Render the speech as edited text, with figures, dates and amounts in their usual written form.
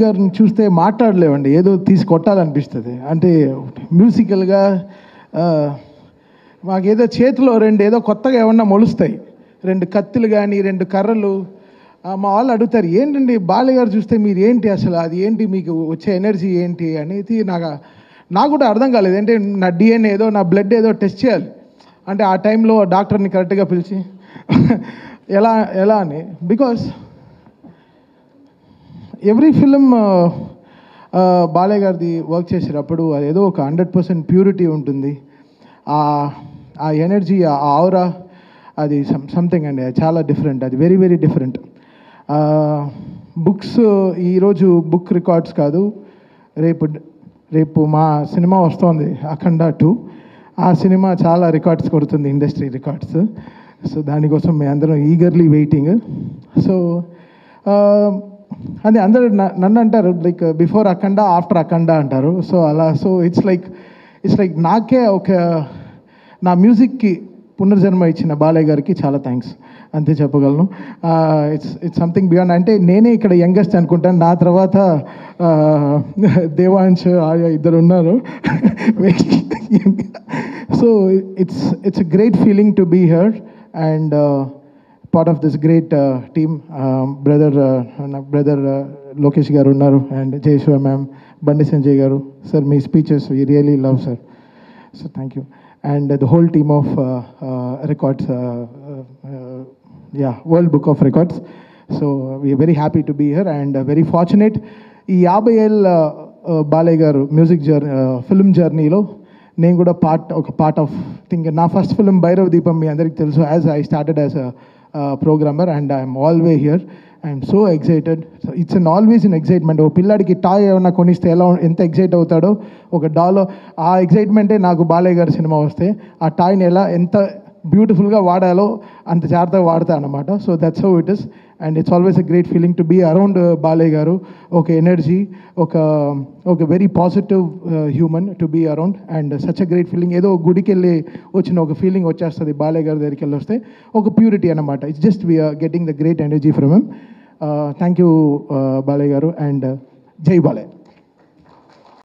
గారిని చూస్తే మాట్లాడలేవండి, ఏదో తీసి కొట్టాలనిపిస్తుంది. అంటే మ్యూజికల్గా మాకేదో చేతిలో ఏదో కొత్తగా ఏమన్నా మొలుస్తాయి, 2 కత్తులు కానీ 2 కర్రలు. మా వాళ్ళు అడుగుతారు, ఏంటండి బాలయ్య గారు చూస్తే మీరు ఏంటి అసలు, అది ఏంటి మీకు వచ్చే ఎనర్జీ ఏంటి అనేది నాకు కూడా అర్థం కాలేదు. అంటే నా డిఎన్ఏ ఏదో, నా బ్లడ్ ఏదో టెస్ట్ చేయాలి. అంటే ఆ టైంలో డాక్టర్ని కరెక్ట్గా పిలిచి ఎలా అని, బికాస్ ఎవ్రీ ఫిలిం బాలయ్య గారిది వర్క్ చేసేటప్పుడు అదేదో ఒక 100% ప్యూరిటీ ఉంటుంది. ఆ ఎనర్జీ, ఆ ఆౌరా, అది సంథింగ్ అండి, చాలా డిఫరెంట్, అది వెరీ వెరీ డిఫరెంట్. బుక్స్ ఈరోజు బుక్ రికార్డ్స్ కాదు, రేపు మా సినిమా వస్తుంది అఖండ 2. ఆ సినిమా చాలా రికార్డ్స్ కొడుతుంది, ఇండస్ట్రీ రికార్డ్స్. సో దానికోసం మేము అందరం ఈగర్లీ వెయిటింగ్. సో అది అందరూ నన్ను అంటారు, లైక్ బిఫోర్ అఖండ ఆఫ్టర్ అఖండ అంటారు. సో ఇట్స్ లైక్ నాకే నా మ్యూజిక్కి పునర్జన్మ ఇచ్చిన బాలయ్య గారికి చాలా థ్యాంక్స్ అంతే చెప్పగలను. It's something beyond. అంటే నేనే ఇక్కడ యంగెస్ట్ అనుకుంటాను, నా తర్వాత దేవాంశ్ ఆయా ఇద్దరు ఉన్నారు. So it's a great feeling to be here and part of this great team. Brother Lokesh garu unnaru and Jayeshwar ma'am, Bandi Sanjay garu. Sir, my speeches we really love, sir. So thank you. And the whole team of records, World Book of Records. So we are very happy to be here and very fortunate. ఈ 50 ఏళ్ళ బాలయ్య గారు music journey, film జర్నీలో నేను కూడా ఒక part of think. నా first film Bhairava దీపం మీ అందరికీ తెలుసు. As I started as programmer and I am always here. I am so excited. So it's always an excitement. ఓ పిల్లాడికి టాయ్ ఏమన్నా కొనిస్తే ఎంత ఎగ్జైట్ అవుతాడో, ఒక డాలో ఆ ఎగ్జైట్మెంటే నాకు బాలయ్య గారి సినిమా వస్తే ఆ టాయ్ని ఎంత బ్యూటిఫుల్గా వాడాలో అంత జాగ్రత్తగా వాడతా అన్నమాట. So that's how it is and it's always a great feeling to be around Balayya garu. ఒక ఎనర్జీ, ఒక very positive human to be around and such a great feeling. ఏదో గుడికి వెళ్ళి వచ్చిన ఒక ఫీలింగ్ వచ్చేస్తుంది బాలయ్య గారి దగ్గరికి వెళ్ళి వస్తే, ఒక ప్యూరిటీ అన్నమాట. It's just we're getting the great energy from him. Thank you Balayya garu and జై బాలయ్య.